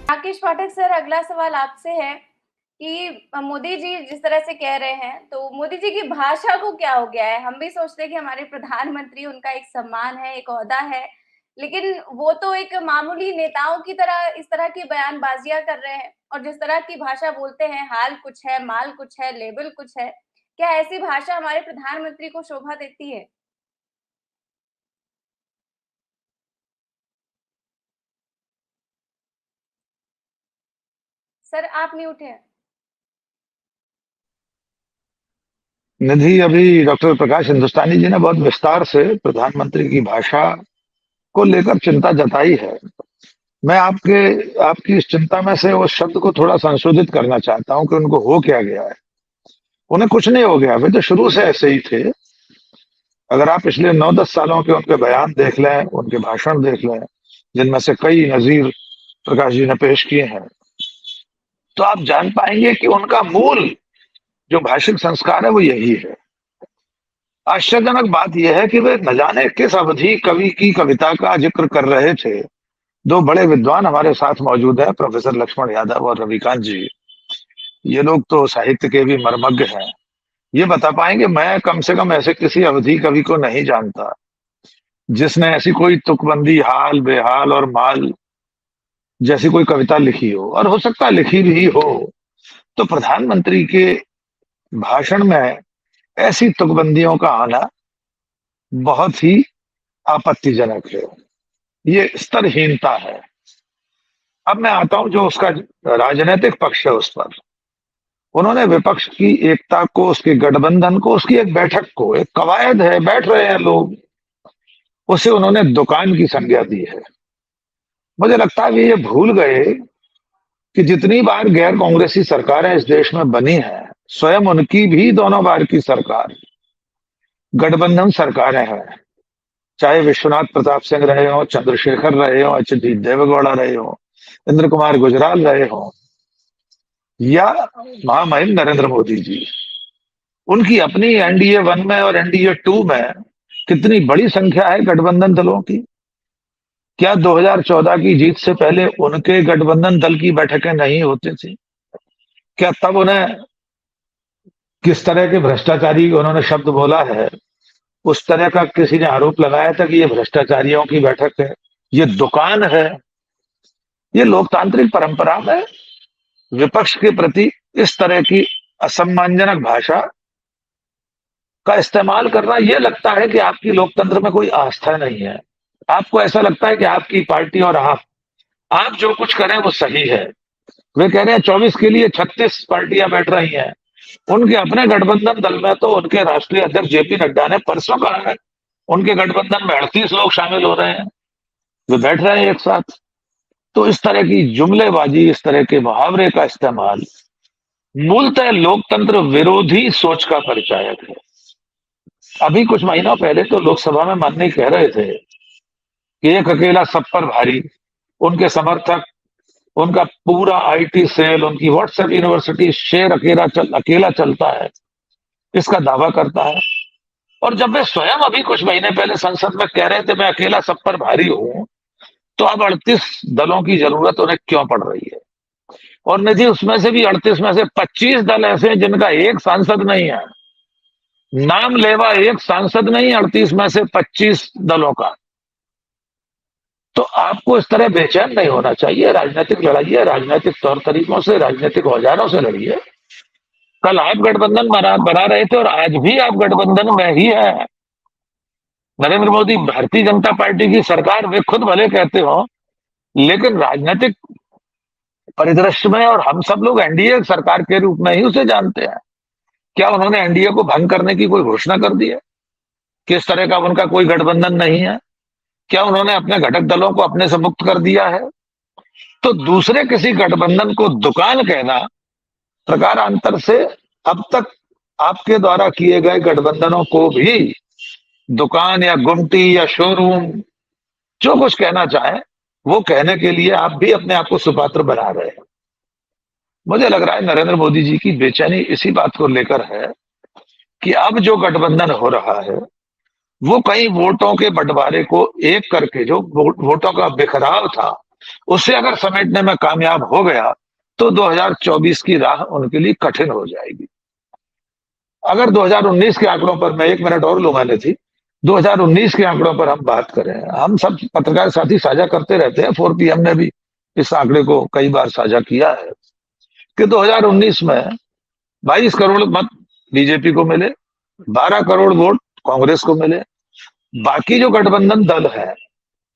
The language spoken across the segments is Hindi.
राकेश पाठक सर, अगला सवाल आपसे है कि मोदी जी जिस तरह से कह रहे हैं, तो मोदी जी की भाषा को क्या हो गया है? हम भी सोचते हैं कि हमारे प्रधानमंत्री, उनका एक सम्मान है, एक ओहदा है, लेकिन वो तो एक मामूली नेताओं की तरह इस तरह की बयानबाजियाँ कर रहे हैं और जिस तरह की भाषा बोलते हैं, हाल कुछ है, माल कुछ है, लेबल कुछ है। क्या ऐसी भाषा हमारे प्रधानमंत्री को शोभा देती है? सर, आप म्यूट हैं। निधि, अभी डॉक्टर प्रकाश हिंदुस्तानी जी ने बहुत विस्तार से प्रधानमंत्री की भाषा को लेकर चिंता जताई है। मैं आपकी इस चिंता में से उस शब्द को थोड़ा संशोधित करना चाहता हूं कि उनको हो क्या गया है। उन्हें कुछ नहीं हो गया, वे तो शुरू से ऐसे ही थे। अगर आप पिछले 9-10 सालों के उनके बयान देख लें, उनके भाषण देख लें, जिनमें से कई नजीर प्रकाश जी ने पेश किए हैं, तो आप जान पाएंगे कि उनका मूल जो भाषिक संस्कार है वो यही है। आश्चर्यजनक बात यह है कि वे न जाने किस अवधि कवि की कविता का जिक्र कर रहे थे। दो बड़े विद्वान हमारे साथ मौजूद हैं, प्रोफेसर लक्ष्मण यादव और रविकांत जी। ये लोग तो साहित्य के भी मर्मज्ञ हैं। ये बता पाएंगे, मैं कम से कम ऐसे किसी अवधि कवि को नहीं जानता जिसने ऐसी कोई तुकबंदी, हाल बेहाल और माल जैसी कोई कविता लिखी हो, और हो सकता है लिखी भी हो। तो प्रधानमंत्री के भाषण में ऐसी तुकबंदियों का आना बहुत ही आपत्तिजनक है। ये स्तरहीनता है। अब मैं आता हूं जो उसका राजनीतिक पक्ष है उस पर। उन्होंने विपक्ष की एकता को, उसके गठबंधन को, उसकी एक बैठक को, एक कवायद है, बैठ रहे हैं लोग, उसे उन्होंने दुकान की संज्ञा दी है। मुझे लगता है ये भूल गए कि जितनी बार गैर कांग्रेसी सरकारें इस देश में बनी हैं, स्वयं उनकी भी दोनों बार की सरकार गठबंधन सरकारें हैं। चाहे विश्वनाथ प्रताप सिंह रहे हो, चंद्रशेखर रहे हो, एच डी देवेगौड़ा रहे हो, इंद्र कुमार गुजराल रहे हो, या महामहिम नरेंद्र मोदी जी। उनकी अपनी एनडीए 1 में और एनडीए 2 में कितनी बड़ी संख्या है गठबंधन दलों की। क्या 2014 की जीत से पहले उनके गठबंधन दल की बैठकें नहीं होती थी? क्या तब उन्हें किस तरह के भ्रष्टाचारी उन्होंने शब्द बोला है, उस तरह का किसी ने आरोप लगाया था कि ये भ्रष्टाचारियों की बैठक है, ये दुकान है? ये लोकतांत्रिक परंपरा में विपक्ष के प्रति इस तरह की असम्मानजनक भाषा का इस्तेमाल करना, यह लगता है कि आपकी लोकतंत्र में कोई आस्था नहीं है। आपको ऐसा लगता है कि आपकी पार्टी और आप जो कुछ करें वो सही है। वे कह रहे हैं 24 के लिए 36 पार्टियां बैठ रही हैं। उनके अपने गठबंधन दल में तो उनके राष्ट्रीय अध्यक्ष जेपी नड्डा ने परसों कहा है उनके गठबंधन में 38 लोग शामिल हो रहे हैं, वे बैठ रहे हैं एक साथ। तो इस तरह की जुमलेबाजी, इस तरह के मुहावरे का इस्तेमाल मूलतः लोकतंत्र विरोधी सोच का परिचायक है। अभी कुछ महीनों पहले तो लोकसभा में माननीय कह रहे थे कि एक अकेला सब पर भारी। उनके समर्थक, उनका पूरा आईटी सेल, उनकी व्हाट्सएप यूनिवर्सिटी शेर अकेला चलता है, इसका दावा करता है। और जब वे स्वयं अभी कुछ महीने पहले संसद में कह रहे थे मैं अकेला सब पर भारी हूं, तो अब 38 दलों की जरूरत उन्हें क्यों पड़ रही है? और निधि, उसमें से भी 38 में से 25 दल ऐसे हैं जिनका एक सांसद नहीं है, नाम लेवा एक सांसद नहीं, 38 में से 25 दलों का। तो आपको इस तरह बेचैन नहीं होना चाहिए। राजनीतिक लड़ाइए, राजनीतिक तौर तरीकों से, राजनीतिक औजारों से लड़िए। कल आप गठबंधन बना रहे थे और आज भी आप गठबंधन में ही है। नरेंद्र मोदी, भारतीय जनता पार्टी की सरकार वे खुद भले कहते हो, लेकिन राजनीतिक परिदृश्य में और हम सब लोग एनडीए सरकार के रूप में ही उसे जानते हैं। क्या उन्होंने एनडीए को भंग करने की कोई घोषणा कर दी है? किस तरह का उनका कोई गठबंधन नहीं है? क्या उन्होंने अपने घटक दलों को अपने से मुक्त कर दिया है? तो दूसरे किसी गठबंधन को दुकान कहना प्रकारांतर से अब तक आपके द्वारा किए गए गठबंधनों को भी दुकान या गुमटी या शोरूम, जो कुछ कहना चाहे वो कहने के लिए आप भी अपने आप को सुपात्र बना रहे हैं। मुझे लग रहा है नरेंद्र मोदी जी की बेचैनी इसी बात को लेकर है कि अब जो गठबंधन हो रहा है वो कई वोटों के बंटवारे को एक करके, जो वोटों का बिखराव था उससे अगर समेटने में कामयाब हो गया तो 2024 की राह उनके लिए कठिन हो जाएगी। अगर 2019 के आंकड़ों पर, मैं 1 मिनट और लूंगा निधि, 2019 के आंकड़ों पर हम बात करें, हम सब पत्रकार साथी साझा करते रहते हैं, 4PM ने भी इस आंकड़े को कई बार साझा किया है कि 2019 में 22 करोड़ मत बीजेपी को मिले, 12 करोड़ वोट कांग्रेस को मिले। बाकी जो गठबंधन दल है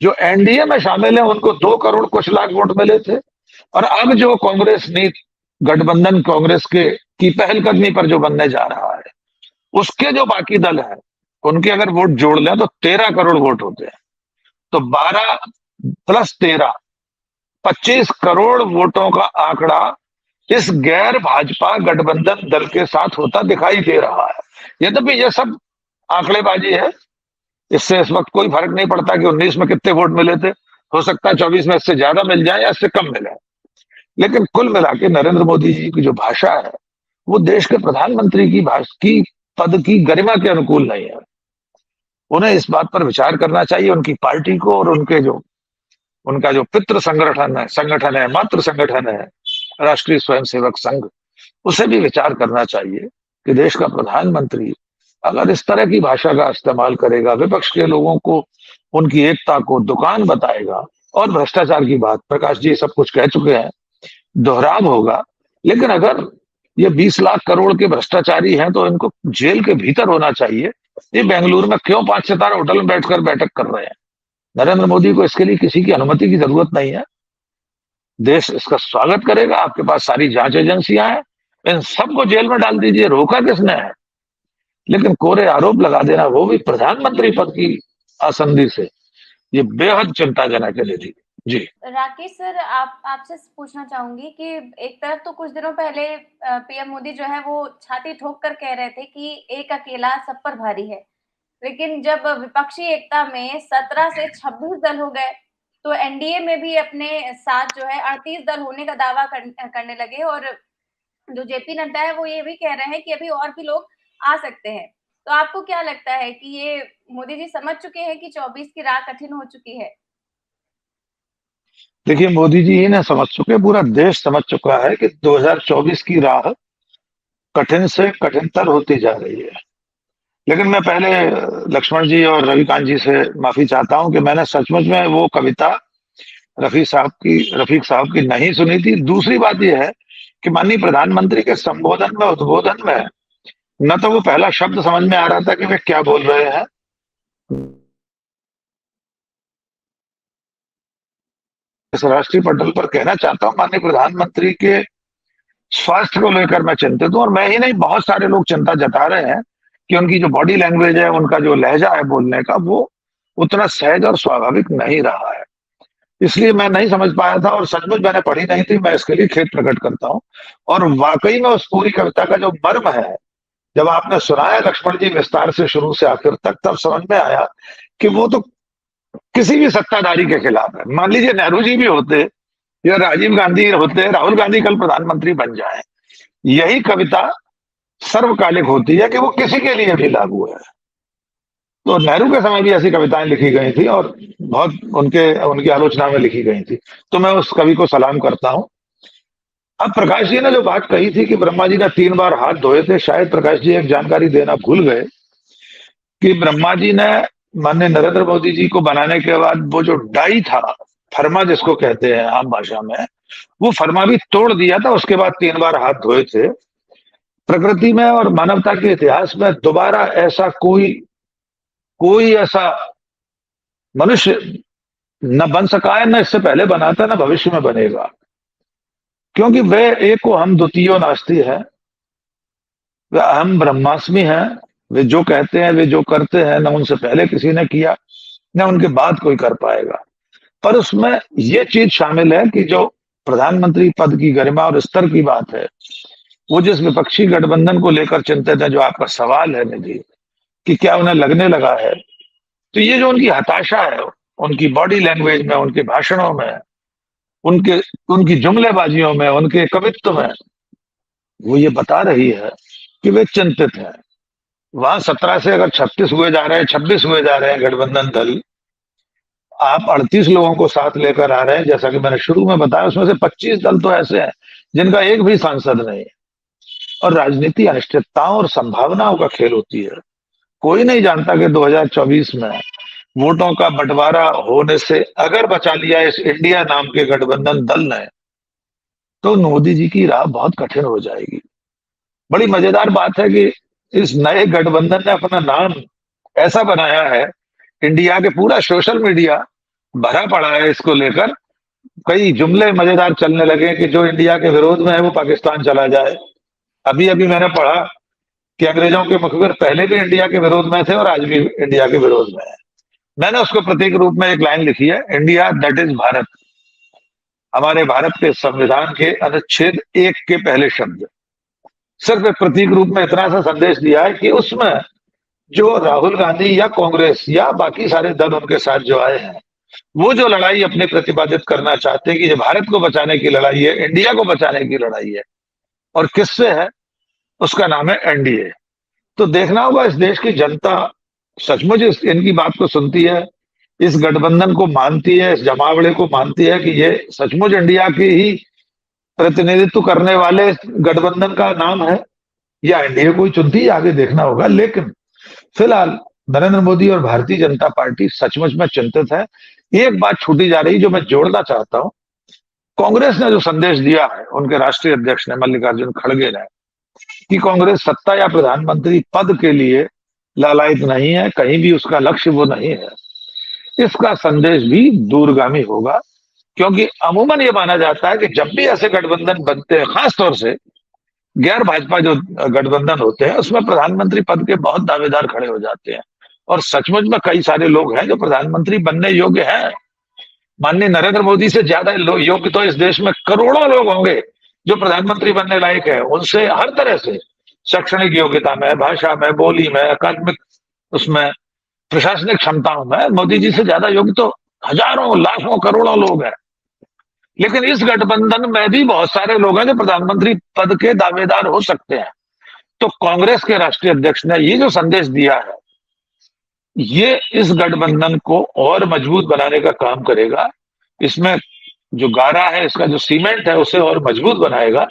जो एनडीए में शामिल है उनको 2 करोड़ कुछ लाख वोट मिले थे। और अब जो कांग्रेस नीति गठबंधन कांग्रेस के की पहलकदमी पर जो बनने जा रहा है, उसके जो बाकी दल हैं उनके अगर वोट जोड़ लें तो 13 करोड़ वोट होते हैं। तो 12 प्लस 13, 25 करोड़ वोटों का आंकड़ा इस गैर भाजपा गठबंधन दल के साथ होता दिखाई दे रहा है। यद्यपि यह सब आंकड़ेबाजी है, इससे इस वक्त कोई फर्क नहीं पड़ता कि 19 में कितने वोट मिले थे, हो सकता है 24 में इससे ज्यादा मिल जाए या इससे कम मिले। लेकिन कुल मिला के नरेंद्र मोदी जी की जो भाषा है वो देश के प्रधानमंत्री की पद की गरिमा के अनुकूल नहीं है। उन्हें इस बात पर विचार करना चाहिए, उनकी पार्टी को और उनका जो पितृ संगठन है, मातृ संगठन है, राष्ट्रीय स्वयंसेवक संघ, उसे भी विचार करना चाहिए कि देश का प्रधानमंत्री अगर इस तरह की भाषा का इस्तेमाल करेगा, विपक्ष के लोगों को, उनकी एकता को दुकान बताएगा, और भ्रष्टाचार की बात प्रकाश जी सब कुछ कह चुके हैं, दोहराव होगा। लेकिन अगर ये 20 लाख करोड़ के भ्रष्टाचारी हैं तो इनको जेल के भीतर होना चाहिए। ये बेंगलुरु में क्यों 5 सितारा होटल में बैठकर बैठक कर रहे हैं? नरेंद्र मोदी को इसके लिए किसी की अनुमति की जरूरत नहीं है। देश इसका स्वागत करेगा। आपके पास सारी जांच एजेंसियां हैं, इन सबको जेल में डाल दीजिए, रोका किसने है? लेकिन कोरे आरोप लगा देना, वो भी प्रधानमंत्री पद की आसंदी से, ये बेहद चिंताजनक है। निधि जी। राकेश सर, आपसे पूछना चाहूंगी कि एक तरफ तो कुछ दिनों पहले पीएम मोदी जो है वो छाती ठोक कर कह रहे थे कि एक अकेला सब पर भारी है, लेकिन जब विपक्षी एकता में 17 से 26 दल हो गए तो एनडीए में भी अपने साथ जो है 38 दल होने का दावा करने लगे। और जो जेपी नड्डा है वो ये भी कह रहे हैं कि अभी और भी लोग आ सकते हैं। तो आपको क्या लगता है कि ये मोदी जी समझ चुके हैं कि 24 की राह कठिन हो चुकी है? देखिए, मोदी जी ही ना समझ चुके, पूरा देश समझ चुका है कि 2024 की राह कठिन से कठिनतर होती जा रही है। लेकिन मैं पहले लक्ष्मण जी और रविकांत जी से माफी चाहता हूं कि मैंने सचमुच में वो कविता रफीक साहब की नहीं सुनी थी। दूसरी बात यह है कि माननीय प्रधानमंत्री के संबोधन में, उद्बोधन में, न तो वो पहला शब्द समझ में आ रहा था कि वे क्या बोल रहे हैं। इस राष्ट्रीय पटल पर कहना चाहता हूं, माननीय प्रधानमंत्री के स्वास्थ्य को लेकर मैं चिंतित हूं, और मैं ही नहीं, बहुत सारे लोग चिंता जता रहे हैं कि उनकी जो बॉडी लैंग्वेज है, उनका जो लहजा है बोलने का, वो उतना सहज और स्वाभाविक नहीं रहा है। इसलिए मैं नहीं समझ पाया था, और सचमुच मैंने पढ़ी नहीं थी, मैं इसके लिए खेद प्रकट करता हूं। और वाकई में उस पूरी कविता का जो मर्म है, जब आपने सुनाया लक्ष्मण जी विस्तार से शुरू से आखिर तक, तब समझ में आया कि वो तो किसी भी सत्ताधारी के खिलाफ है। मान लीजिए नेहरू जी भी होते या राजीव गांधी होते, राहुल गांधी कल प्रधानमंत्री बन जाए, यही कविता सर्वकालिक होती है कि वो किसी के लिए भी लागू है। तो नेहरू के समय भी ऐसी कविताएं लिखी गई थी और बहुत उनकी आलोचना में लिखी गई थी। तो मैं उस कवि को सलाम करता हूं। अब प्रकाश जी ने जो बात कही थी कि ब्रह्मा जी ने 3 बार हाथ धोए थे, शायद प्रकाश जी एक जानकारी देना भूल गए कि ब्रह्मा जी ने माननीय नरेंद्र मोदी जी को बनाने के बाद वो जो डाई था, फरमा जिसको कहते हैं आम भाषा में, वो फरमा भी तोड़ दिया था। उसके बाद 3 बार हाथ धोए थे। प्रकृति में और मानवता के इतिहास में दोबारा ऐसा कोई ऐसा मनुष्य न बन सका है, न इससे पहले बना था, न भविष्य में बनेगा। क्योंकि वे एको हम द्वितीयो नास्ति है, वे अहम ब्रह्मास्मि है। वे जो कहते हैं, वे जो करते हैं, न उनसे पहले किसी ने किया, न उनके बाद कोई कर पाएगा। पर उसमें ये चीज शामिल है कि जो प्रधानमंत्री पद की गरिमा और स्तर की बात है, वो जिस विपक्षी गठबंधन को लेकर चिंतित है, जो आपका सवाल है निधि, कि क्या उन्हें लगने लगा है, तो ये जो उनकी हताशा है, उनकी बॉडी लैंग्वेज में, उनके भाषणों में, उनकी जुमलेबाजियों में, उनके कवित्व में, वो ये बता रही है कि वे चिंतित हैं। वहां 17 से अगर 36 हुए जा रहे हैं, 26 हुए जा रहे हैं गठबंधन दल, आप 38 लोगों को साथ लेकर आ रहे हैं, जैसा कि मैंने शुरू में बताया, उसमें से 25 दल तो ऐसे हैं जिनका एक भी सांसद नहीं है। और राजनीति अनिश्चितताओं और संभावनाओं का खेल होती है। कोई नहीं जानता कि 2024 में वोटों का बंटवारा होने से अगर बचा लिया इस इंडिया नाम के गठबंधन दल ने, तो मोदी जी की राह बहुत कठिन हो जाएगी। बड़ी मजेदार बात है कि इस नए गठबंधन ने अपना नाम ऐसा बनाया है, इंडिया के पूरा सोशल मीडिया भरा पड़ा है इसको लेकर। कई जुमले मजेदार चलने लगे कि जो इंडिया के विरोध में है वो पाकिस्तान चला जाए। अभी अभी मैंने पढ़ा कि अंग्रेजों के मुखबिर पहले भी इंडिया के विरोध में थे और आज भी इंडिया के विरोध में है। मैंने उसको प्रतीक रूप में एक लाइन लिखी है, इंडिया दैट इज भारत। हमारे भारत के संविधान के अनुच्छेद 1 के पहले शब्द सिर्फ एक प्रतीक रूप में इतना सा संदेश दिया है कि उसमें जो राहुल गांधी या कांग्रेस या बाकी सारे दल उनके साथ जो आए हैं, वो जो लड़ाई अपने प्रतिपादित करना चाहते हैं कि ये भारत को बचाने की लड़ाई है, इंडिया को बचाने की लड़ाई है, और किससे है, उसका नाम है एनडीए। तो देखना होगा इस देश की जनता सचमुच इनकी बात को सुनती है, इस गठबंधन को मानती है, इस जमावड़े को मानती है कि ये सचमुच इंडिया की ही प्रतिनिधित्व करने वाले गठबंधन का नाम है, या एनडीए कोई चुनती है, आगे देखना होगा। लेकिन फिलहाल नरेंद्र मोदी और भारतीय जनता पार्टी सचमुच में चिंतित है। एक बात छूटी जा रही जो मैं जोड़ना चाहता हूं, कांग्रेस ने जो संदेश दिया है, उनके राष्ट्रीय अध्यक्ष ने, मल्लिकार्जुन खड़गे ने, कि कांग्रेस सत्ता या प्रधानमंत्री पद के लिए लालायित नहीं है, कहीं भी उसका लक्ष्य वो नहीं है, इसका संदेश भी दूरगामी होगा। क्योंकि अमूमन ये माना जाता है कि जब भी ऐसे गठबंधन बनते हैं, खासतौर से गैर भाजपा जो गठबंधन होते हैं, उसमें प्रधानमंत्री पद के बहुत दावेदार खड़े हो जाते हैं। और सचमुच में कई सारे लोग हैं जो प्रधानमंत्री बनने योग्य हैं। माननीय नरेंद्र मोदी से ज्यादा योग्य तो इस देश में करोड़ों लोग होंगे जो प्रधानमंत्री बनने लायक है। उनसे हर तरह से, शैक्षणिक योग्यता में, भाषा में, बोली में, अकादमिक उसमें, प्रशासनिक क्षमताओं में मोदी जी से ज्यादा योग्य तो हजारों, लाखों, करोड़ों लोग हैं। लेकिन इस गठबंधन में भी बहुत सारे लोग हैं जो प्रधानमंत्री पद के दावेदार हो सकते हैं। तो कांग्रेस के राष्ट्रीय अध्यक्ष ने ये जो संदेश दिया है, ये इस गठबंधन को और मजबूत बनाने का काम करेगा। इसमें जो गारा है, इसका जो सीमेंट है, उसे और मजबूत बनाएगा।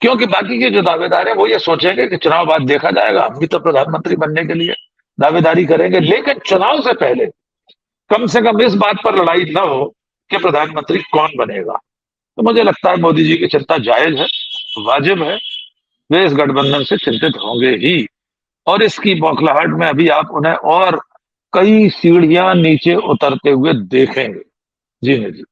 क्योंकि बाकी के जो दावेदार है वो ये सोचेंगे कि चुनाव बाद देखा जाएगा, हम भी तो प्रधानमंत्री बनने के लिए दावेदारी करेंगे। लेकिन चुनाव से पहले कम से कम इस बात पर लड़ाई न हो कि प्रधानमंत्री कौन बनेगा। तो मुझे लगता है मोदी जी की चिंता जायज है, वाजिब है। वे इस गठबंधन से चिंतित होंगे ही, और इसकी बौखलाहट में अभी आप उन्हें और कई सीढ़ियां नीचे उतरते हुए देखेंगे। जी निधि।